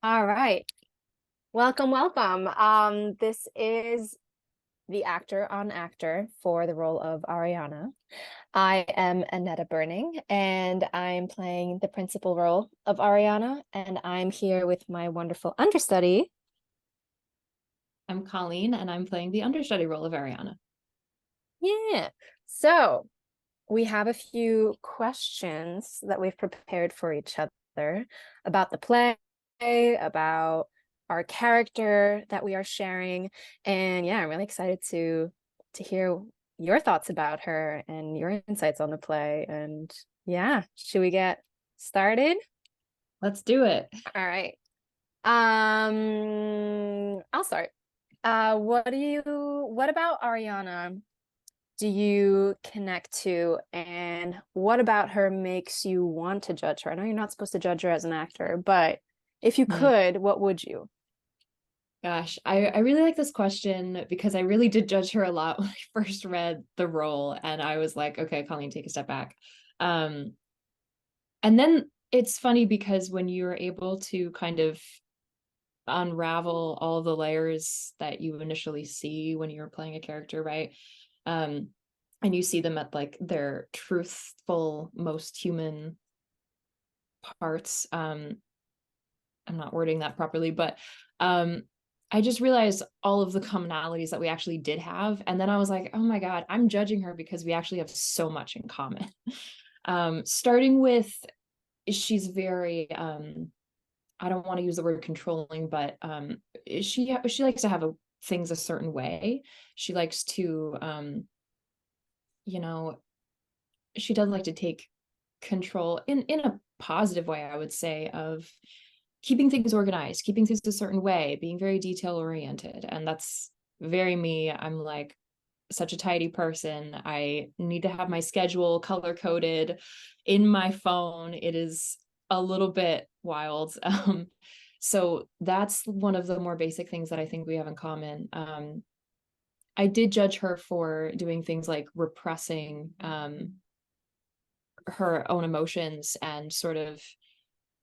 All right. Welcome, welcome. This is the actor on actor for the role of Ariana. I am Annette Berning, and I'm playing the principal role of Ariana, and I'm here with my wonderful understudy. I'm Colleen, and I'm playing the understudy role of Ariana. Yeah. So we have a few questions that we've prepared for each other about the play, about our character that we are sharing. And yeah, I'm really excited to hear your thoughts about her and your insights on the play. And yeah, should we get started? Let's do it. All right. I'll start. What about Ariana do you connect to, and what about her makes you want to judge her? I know you're not supposed to judge her as an actor, but if you Hmm. could, what would you? Gosh, I really like this question because I really did judge her a lot when I first read the role, and I was like, okay, Colleen, take a step back. Um, and then it's funny because when you're able to kind of unravel all the layers that you initially see when you're playing a character, right? Um, and you see them at like their truthful, most human parts. I'm not wording that properly, but um, I just realized all of the commonalities that we actually did have. And then I was like, oh my God, I'm judging her because we actually have so much in common. Starting with, she's very, I don't want to use the word controlling, but she likes to have things a certain way. She likes to, you know, she does like to take control in a positive way, I would say, of keeping things organized, keeping things a certain way, being very detail oriented. And that's very me. I'm like such a tidy person. I need to have my schedule color coded in my phone. It is a little bit wild. So that's one of the more basic things that I think we have in common. I did judge her for doing things like repressing her own emotions and sort of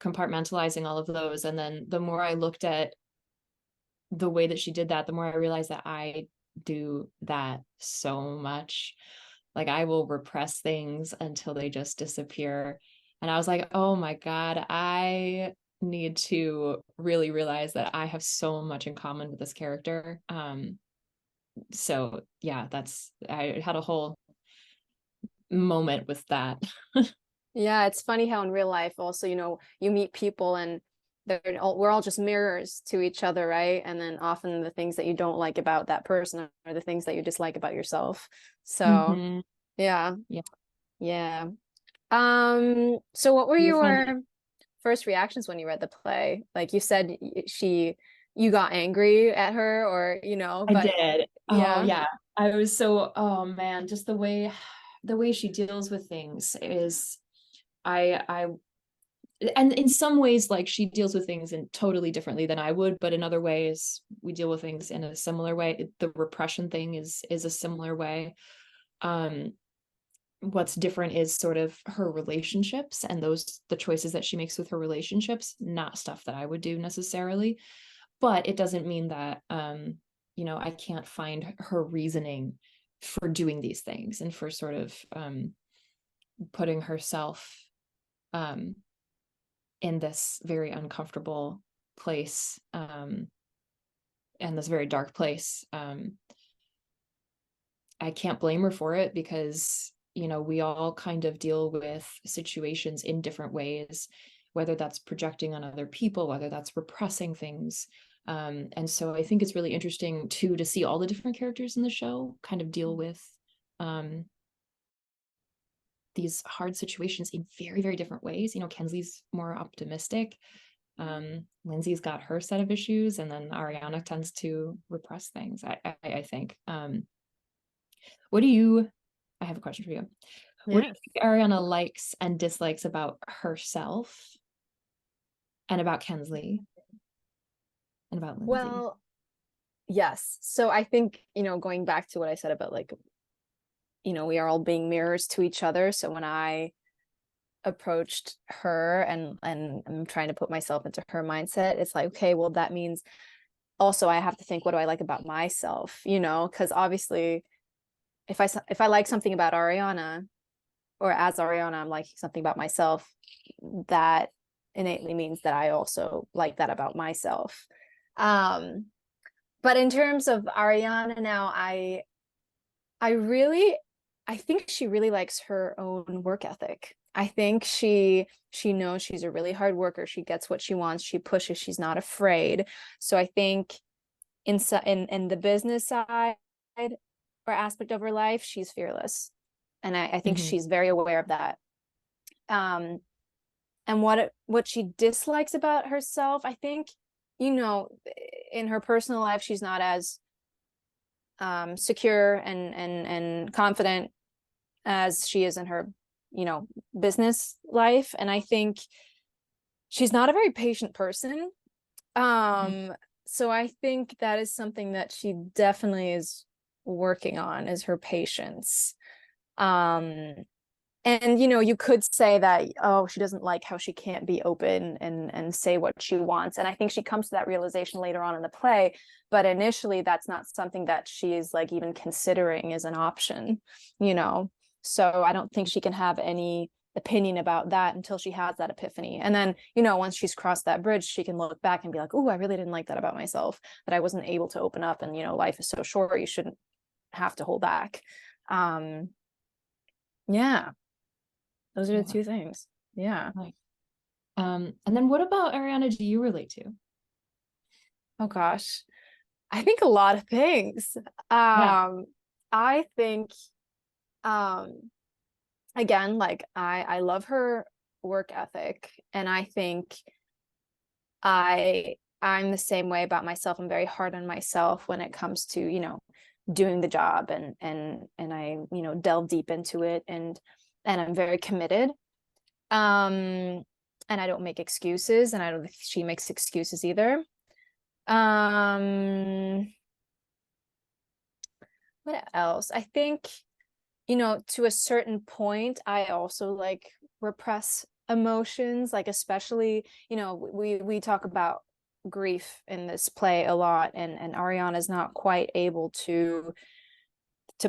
compartmentalizing all of those. And then the more I looked at the way that she did that, the more I realized that I do that so much. Like I will repress things until they just disappear. And I was like, oh my God, I need to really realize that I have so much in common with this character. So yeah, I had a whole moment with that. Yeah, it's funny how in real life also, you meet people and we're all just mirrors to each other, right? And then often the things that you don't like about that person are the things that you dislike about yourself. So, Mm-hmm. yeah, Yeah. yeah. So what were Do you find your first reactions when you read the play? Like you said, you got angry at her, or I but did. Oh yeah, yeah. I was so, oh man, just the way she deals with things is I and in some ways like she deals with things in totally differently than I would, but in other ways we deal with things in a similar way. The repression thing is a similar way. Um what's different is sort of her relationships and the choices that she makes with her relationships, not stuff that I would do necessarily. But it doesn't mean that I can't find her reasoning for doing these things and for sort of putting herself um in this very uncomfortable place, and this very dark place. I can't blame her for it because we all kind of deal with situations in different ways, whether that's projecting on other people, whether that's repressing things. And so I think it's really interesting too to see all the different characters in the show kind of deal with um, these hard situations in very, very different ways. Kenzie's more optimistic. Lindsay's got her set of issues, and then Ariana tends to repress things. I think. What do you? I have a question for you. What do you yes. think Ariana likes and dislikes about herself, and about Kensley, and about Lindsay? Well, yes. So I think, going back to what I said about like, we are all being mirrors to each other. So when I approached her and I'm trying to put myself into her mindset, it's like, okay, well, that means also I have to think, what do I like about myself? Because obviously if I like something about Ariana, or as Ariana, I'm liking something about myself, that innately means that I also like that about myself. Um, but in terms of Ariana now, I really I think she really likes her own work ethic. I think she knows she's a really hard worker. She gets what she wants. She pushes. She's not afraid. So I think in the business side or aspect of her life, she's fearless, and I think Mhm. she's very aware of that. Um, and what she dislikes about herself, I think, you know, in her personal life, she's not as secure and confident as she is in her, business life. And I think she's not a very patient person. Mhm. Um, so I think that is something that she definitely is working on, is her patience. Um, and you could say that, oh, she doesn't like how she can't be open and say what she wants. And I think she comes to that realization later on in the play, but initially that's not something that she is like even considering as an option, you know. So I don't think she can have any opinion about that until she has that epiphany. And then, once she's crossed that bridge, she can look back and be like, oh, I really didn't like that about myself, that I wasn't able to open up. And life is so short, you shouldn't have to hold back. um yeah, those are the Yeah. two things. Yeah. Right. And then what about Ariana do you relate to? Oh gosh. I think a lot of things. Yeah. I think um again, like I love her work ethic, and I think I'm the same way about myself. I'm very hard on myself when it comes to, doing the job, and I, delve deep into it, and I'm very committed. Um and I don't make excuses, and I don't think she makes excuses either. Um, what else? I think, to a certain point, I also like repress emotions, like especially, we talk about grief in this play a lot, and Ariana's not quite able to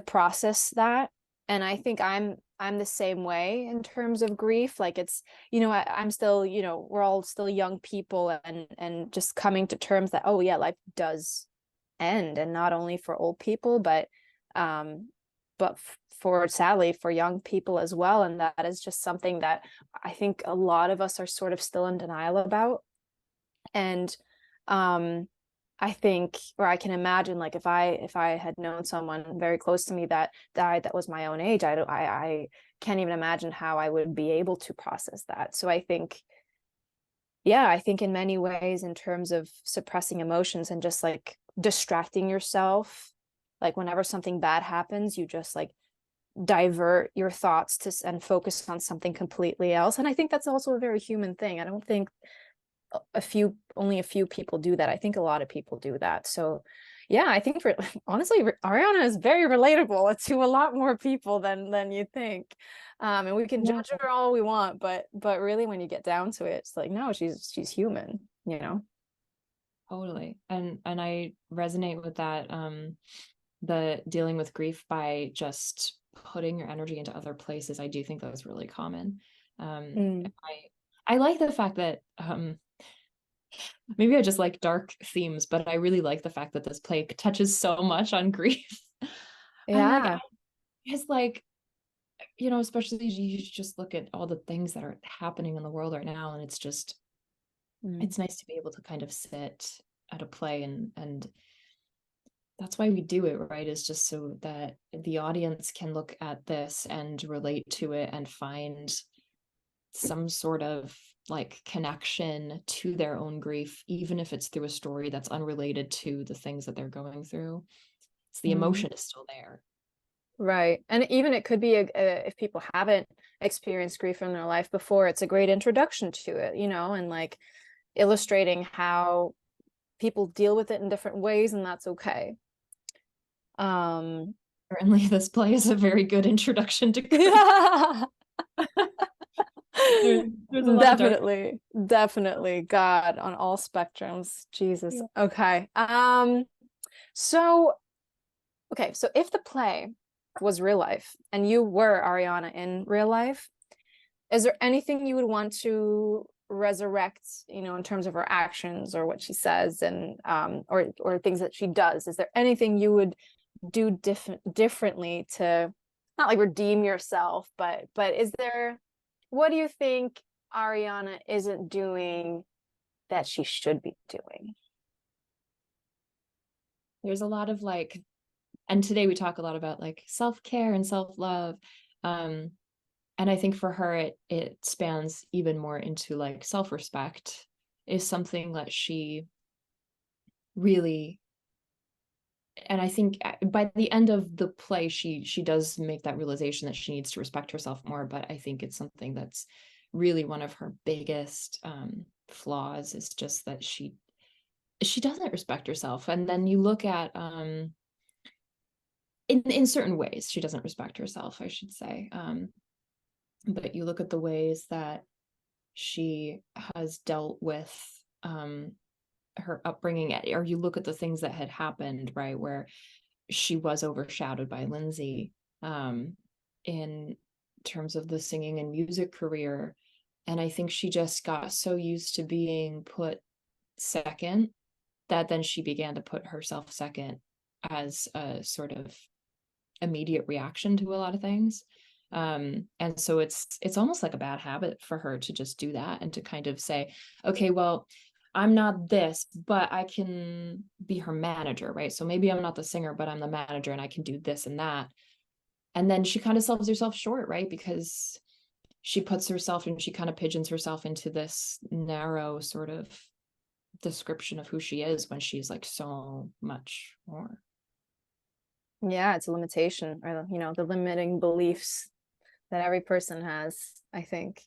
process that. And I think I'm the same way in terms of grief. Like it's, I'm still, we're all still young people, and just coming to terms that, oh yeah, life does end, and not only for old people, um but for, sadly, for young people as well. And that is just something that I think a lot of us are sort of still in denial about. And um I think, or I can imagine, like if I had known someone very close to me that died that was my own age, I can't even imagine how I would be able to process that. So I think, yeah, I think in many ways, in terms of suppressing emotions and just like distracting yourself, like whenever something bad happens, you just like divert your thoughts to and focus on something completely else. And I think that's also a very human thing. I don't think only a few people do that. I think a lot of people do that. So yeah, I think, for honestly, Ariana is very relatable to a lot more people than you think. And we can Yeah, judge her all we want, but really when you get down to it, it's like, no, she's human. totally. And I resonate with that. The dealing with grief by just putting your energy into other places. I do think that was really common. Um, Mm. I like the fact that maybe I just like dark themes, but I really like the fact that this play touches so much on grief. And like Yeah. it's like, especially you just look at all the things that are happening in the world right now, and Mm. it's nice to be able to kind of sit at a play and that's why we do it, right? Is just so that the audience can look at this and relate to it and find some sort of like connection to their own grief, even if it's through a story that's unrelated to the things that they're going through. So the Mm. emotion is still there. Right. And even it could be if people haven't experienced grief in their life before, it's a great introduction to it, and like illustrating how people deal with it in different ways, and that's okay. Um, Certainly, this play is a very good introduction to grief. yeah. there's a lot of dark. Definitely. God, on all spectrums. Jesus. Yeah. Okay. So so if the play was real life and you were Ariana in real life, is there anything you would want to resurrect, in terms of her actions or what she says and or things that she does? Is there anything you would do differently to not like redeem yourself, but is there, what do you think Ariana isn't doing that she should be doing? There's a lot of like, and today we talk a lot about like self-care and self-love. And I think for her it spans even more into like self-respect is something that she really, and I think by the end of the play she does make that realization that she needs to respect herself more, but I think it's something that's really one of her biggest flaws is just that she doesn't respect herself. And then you look at in certain ways she doesn't respect herself, I should say. But you look at the ways that she has dealt with her upbringing, or you look at the things that had happened, right, where she was overshadowed by Lindsay in terms of the singing and music career. And I think she just got so used to being put second that then she began to put herself second as a sort of immediate reaction to a lot of things. And so it's almost like a bad habit for her to just do that and to kind of say, okay, well, I'm not this, but I can be her manager, right? So maybe I'm not the singer, but I'm the manager and I can do this and that. And then she kind of sells herself short, right? Because she puts herself and she kind of pigeons herself into this narrow sort of description of who she is when she's like so much more. Yeah, it's a limitation, or the limiting beliefs that every person has, I think.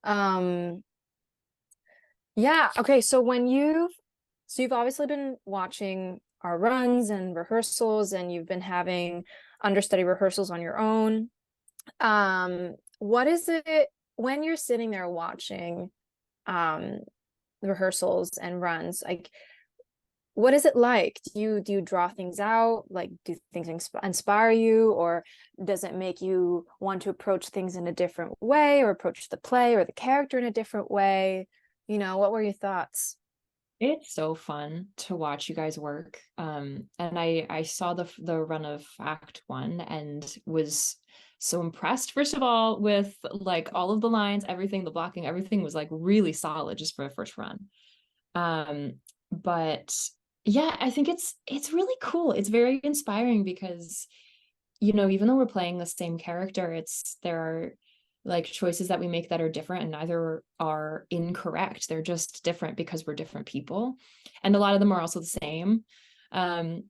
um yeah, okay, so you've obviously been watching our runs and rehearsals, and you've been having understudy rehearsals on your own. What is it when you're sitting there watching um the rehearsals and runs, like what is it like? Do you draw things out? Like, do things inspire you, or does it make you want to approach things in a different way, or approach the play or the character in a different way? What were your thoughts? It's so fun to watch you guys work. And I saw the run of Act One and was so impressed, first of all, with like all of the lines, everything, the blocking, everything was like really solid just for a first run. But yeah, I think it's really cool. It's very inspiring because, even though we're playing the same character, there are like choices that we make that are different, and neither are incorrect. They're just different because we're different people. And a lot of them are also the same. Um,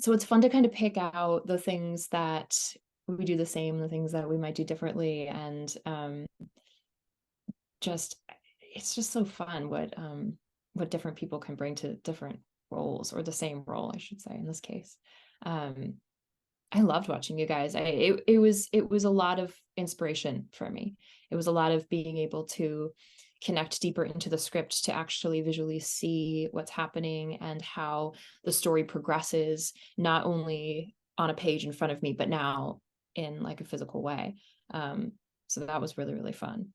so it's fun to kind of pick out the things that we do the same, the things that we might do differently. And just it's just so fun what different people can bring to different roles, or the same role, I should say, in this case. Um, I loved watching you guys. It was a lot of inspiration for me. It was a lot of being able to connect deeper into the script, to actually visually see what's happening and how the story progresses, not only on a page in front of me, but now in like a physical way. So that was really, really fun.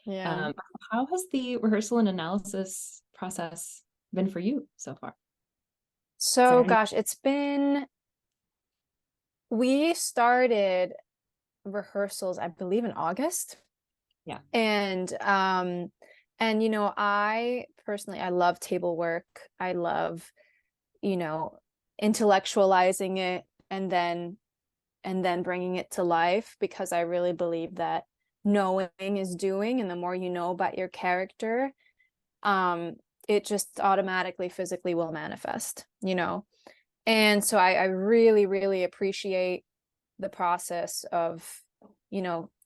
Yeah. Um, how has the rehearsal and analysis process been for you so far? Is there So any? gosh, we started rehearsals, I believe, in August. Yeah. And I personally, I love table work. I love, you know, intellectualizing it and then bringing it to life, because I really believe that knowing is doing, and the more you know about your character, um, it just automatically physically will manifest. And so I really, really appreciate the process of,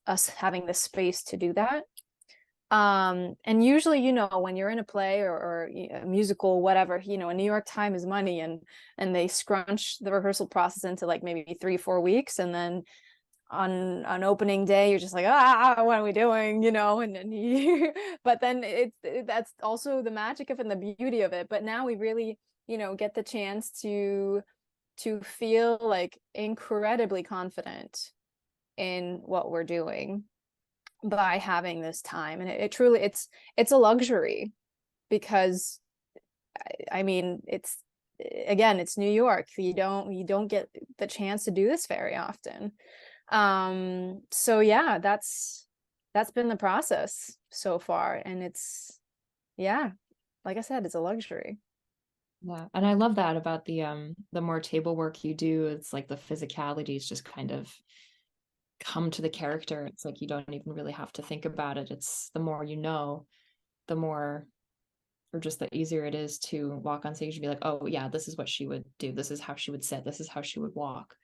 us having the space to do that. And usually, when you're in a play or a musical, whatever, a New York time is money, and they scrunch the rehearsal process into like maybe 3-4 weeks, and then on opening day, you're just like, ah, what are we doing, you know? And then you, but then that's also the magic of it and the beauty of it. But now we really, you know, get the chance to feel like incredibly confident in what we're doing by having this time. And it truly, it's a luxury because I mean, it's again, it's New York. You don't get the chance to do this very often. So yeah, that's been the process so far. And it's yeah, like I said, it's a luxury. Yeah. And I love that about the more table work you do, it's like the physicalities just kind of come to the character. It's like you don't even really have to think about it. It's the more you know, the more or just the easier it is to walk on stage and be like, oh yeah, this is what she would do. This is how she would sit. This is how she would walk.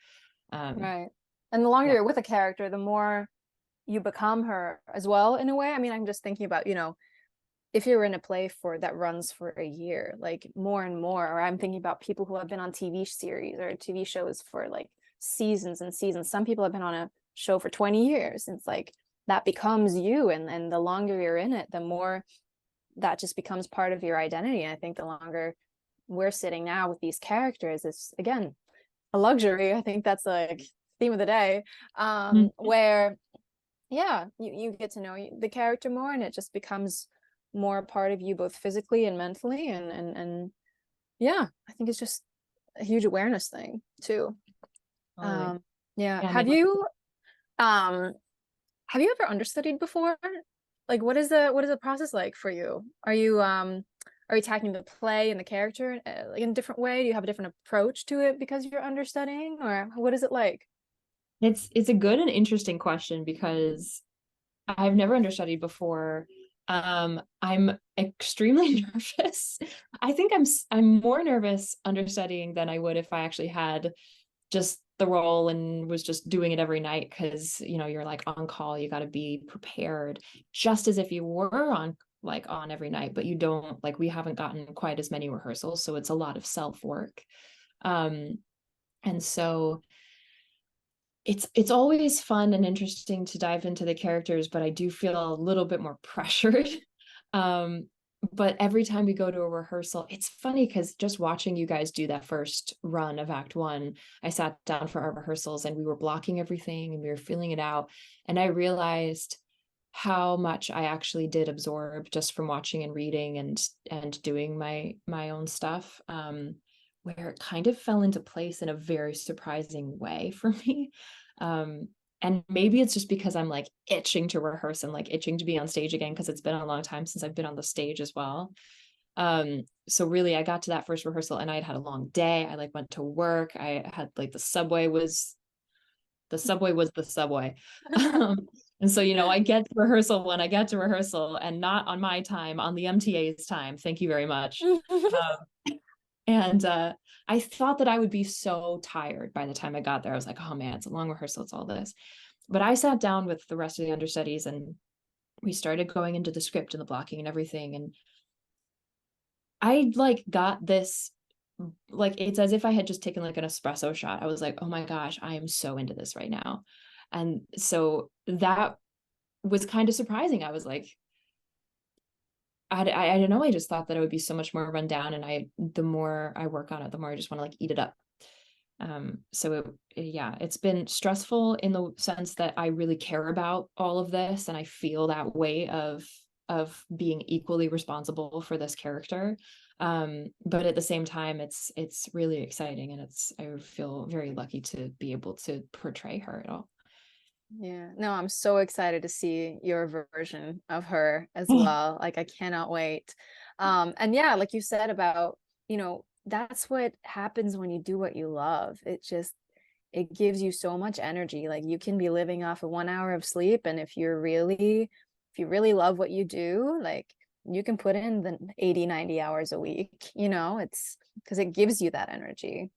Right. And the longer Yeah. you're with a character, the more you become her as well in a way. I mean, I'm just thinking about, you know, if you're in a play for that runs for a year, like more and more, or I'm thinking about people who have been on TV series or TV shows for like seasons and seasons. Some people have been on a show for 20 years. And it's like that becomes you. And the longer you're in it, the more that just becomes part of your identity. And I think the longer we're sitting now with these characters, it's again a luxury. I think that's like theme of the day. Where yeah, you get to know the character more and it just becomes more a part of you both physically and mentally and yeah, I think it's just a huge awareness thing too. Totally. Yeah. Yeah. Um have you ever understudied before? Like what is the process like for you? Are you tackling the play and the character like in a different way? Do you have a different approach to it because you're understudying or what is it like? It's a good and interesting question because I've never understudied before. I'm extremely nervous. I think I'm more nervous understudying than I would if I actually had just the role and was just doing it every night because you know you're like on call, you got to be prepared just as if you were on like on every night, but you don't like we haven't gotten quite as many rehearsals, so it's a lot of self work. Um, and so it's always fun and interesting to dive into the characters, but I do feel a little bit more pressured. um, but every time we go to a rehearsal, it's funny because just watching you guys do that first run of Act One, I sat down for our rehearsals and we were blocking everything and we were feeling it out. And I realized how much I actually did absorb just from watching and reading and doing my own stuff. Where it kind of fell into place in a very surprising way for me. Um, and maybe it's just because I'm like itching to rehearse and like itching to be on stage again because it's been a long time since I've been on the stage as well. So really I got to that first rehearsal and I had had a long day. I like went to work. I had like the subway was the subway. And so, you know, I get to rehearsal when I get to rehearsal and not on my time, on the MTA's time. Thank you very much. And I thought that I would be so tired by the time I got there. I was like, oh man, it's a long rehearsal, it's all this. But I sat down with the rest of the understudies and we started going into the script and the blocking and everything. And I like got this, like, it's as if I had just taken like an espresso shot. I was like, oh my gosh, I am so into this right now. And so that was kind of surprising. I was like, I don't know. I just thought that it would be so much more run down. And the more I work on it, the more I just want to like eat it up. Yeah, it's been stressful in the sense that I really care about all of this and I feel that weight of being equally responsible for this character. But at the same time, it's really exciting and I feel very lucky to be able to portray her at all. Yeah, no, I'm so excited to see your version of her as well. Like I cannot wait. And yeah, like you said about, you know, that's what happens when you do what you love. It gives you so much energy. Like you can be living off of 1 hour of sleep and if you really love what you do, like you can put in the 80, 90 hours a week, you know, it's because it gives you that energy,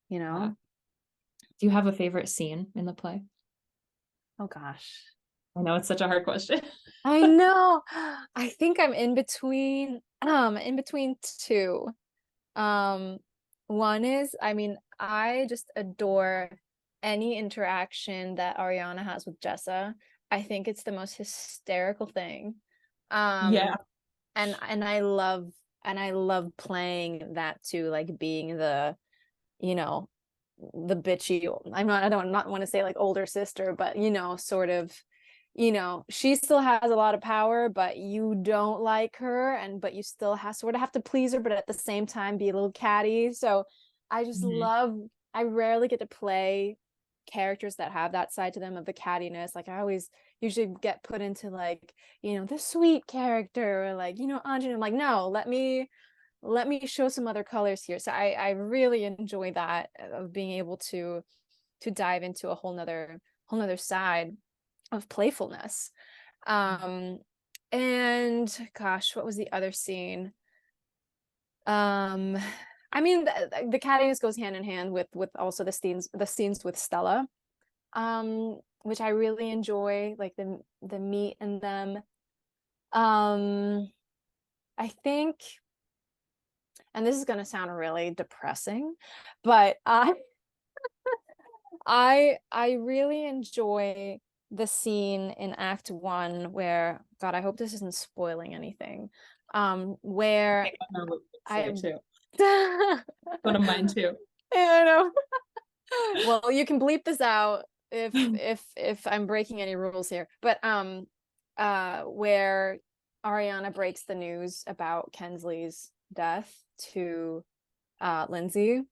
you Yeah. know. Do you have a favorite scene in the play? Oh gosh. I know it's such a hard question. I know. I think I'm in between two. Um one is, I mean, I just adore any interaction that Ariana has with Jessa. I think it's the most hysterical thing. Yeah. And I love playing that too, like being the, you know, the bitchy, I don't not want to say like older sister, but sort of, she still has a lot of power, but you don't like her, but you still sort of have to please her, but at the same time be a little catty. So I just Mhm. love, I rarely get to play characters that have that side to them of the cattiness. Like I always usually get put into like, the sweet character, or like, Anjana. I'm like, no, let me show some other colors here. So I really enjoy that, of being able to dive into a whole nother side of playfulness. And gosh, what was the other scene? um I mean, the cattiness goes hand in hand with also the scenes with Stella, which I really enjoy, like the meet in them. I think, and this is going to sound really depressing, but I really enjoy the scene in Act One where, God, I hope this isn't spoiling anything. I Where think I know what you'd say I too. I One of mine too. know. Well, you can bleep this out if I'm breaking any rules here. But where Ariana breaks the news about Kensley's death to Lindsay,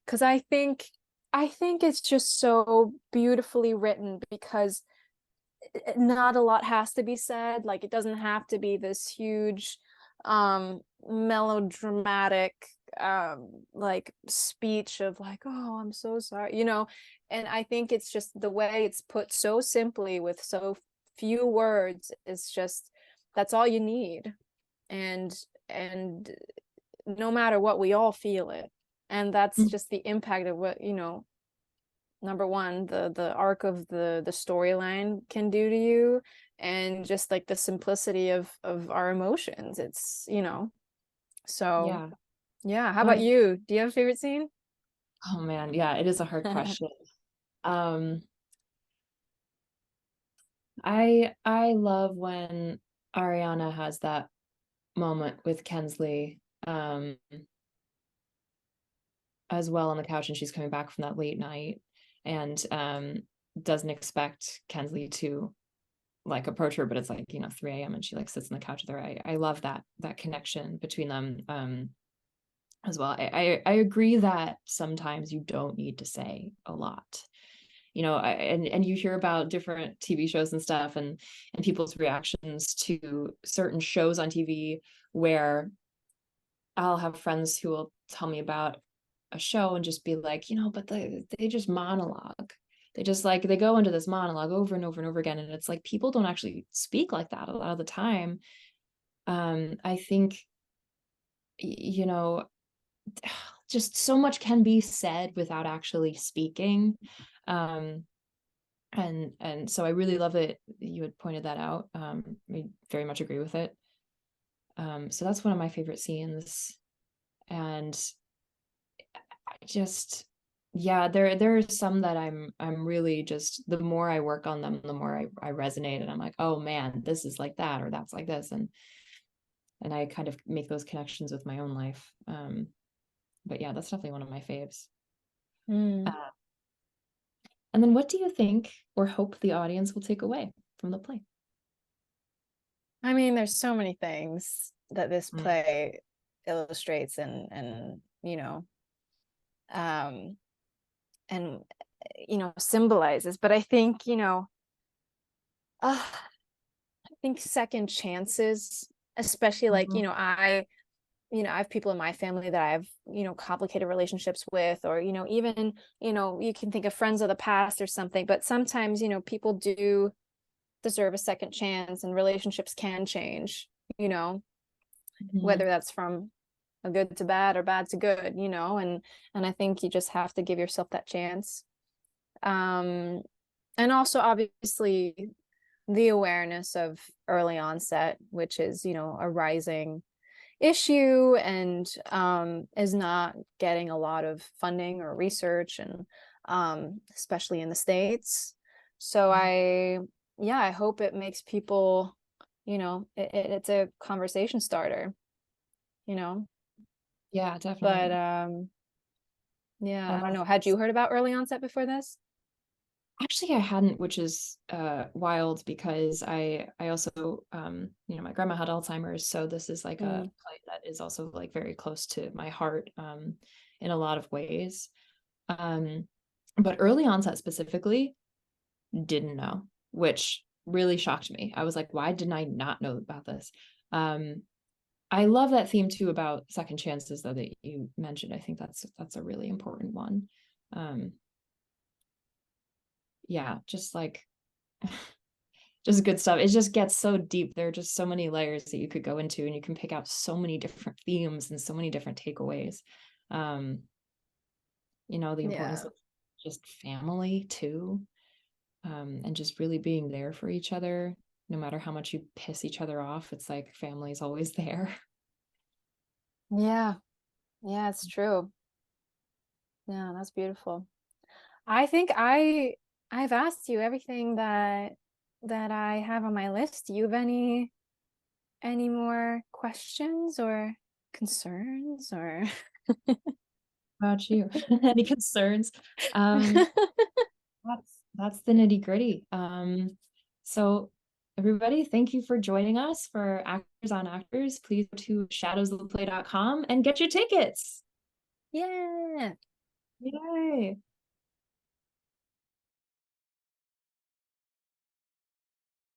because I think it's just so beautifully written, because not a lot has to be said. Like, it doesn't have to be this huge melodramatic like speech of like, oh, I'm so sorry, and I think it's just the way it's put so simply with so few words is just, that's all you need. And no matter what, we all feel it, and that's just the impact of what, number one, the arc of the storyline can do to you, and just like the simplicity of our emotions. It's, so Yeah. yeah. How No, about you? Do you have a favorite scene? oh man, yeah, it is a hard question. Um, I love when Ariana has that moment with Kensley, as well on the couch, and she's coming back from that late night, and doesn't expect Kensley to like approach her, but it's like 3 a.m. and she like sits on the couch with her. I love that connection between them, as well. I agree that sometimes you don't need to say a lot. And you hear about different TV shows and stuff, and people's reactions to certain shows on TV, where I'll have friends who will tell me about a show and just be like, but they just monologue. They just like they go into this monologue over and over and over again. And it's like people don't actually speak like that a lot of the time. I think, you know, just so much can be said without actually speaking. Um, and so I really love that you had pointed that out. I very much agree with it. So that's one of my favorite scenes. And I just, yeah, there are some that I'm really just, the more I work on them, the more I resonate, and I'm like, oh man, this is like that, or that's like this. And I kind of make those connections with my own life. But yeah, that's definitely one of my faves. Mm. Uh, and then what do you think or hope the audience will take away from the play? I mean, there's so many things that this Mm. play illustrates, and um and symbolizes, but I think, I think second chances, especially like, Mhm. I have people in my family that I have, complicated relationships with, or, even, you can think of friends of the past or something, but sometimes, people do deserve a second chance, and relationships can change, you know, Mhm. whether that's from a good to bad or bad to good, and I think you just have to give yourself that chance. Um, and also obviously the awareness of early onset, which is, a rising issue, and is not getting a lot of funding or research, and especially in the States. So I hope it makes people, it's a conversation starter, you know. Yeah, But definitely. yeah, And I don't know. Had you heard about early onset before this? actually I hadn't, which is wild because I also my grandma had Alzheimer's, so this is like a Mm, play that is also like very close to my heart in a lot of ways. Um but early onset specifically, didn't know, which really shocked me. I was like, why didn't I not know about this? Um I love that theme too about second chances though that you mentioned. I think that's a really important one. Um yeah, just like just good stuff. It just gets so deep. There are just so many layers that you could go into, and you can pick out so many different themes and so many different takeaways. Um, the importance yeah. of just family too, and just really being there for each other, no matter how much you piss each other off. It's like family is always there. Yeah. Yeah, it's true. Yeah, that's beautiful. I think I've asked you everything that I have on my list. Do you have any more questions or concerns or How about you? Any concerns? Um, that's the nitty gritty. So everybody, thank you for joining us for Actors on Actors. Please go to shadowsoftheplay.com and get your tickets. Yeah. Yay.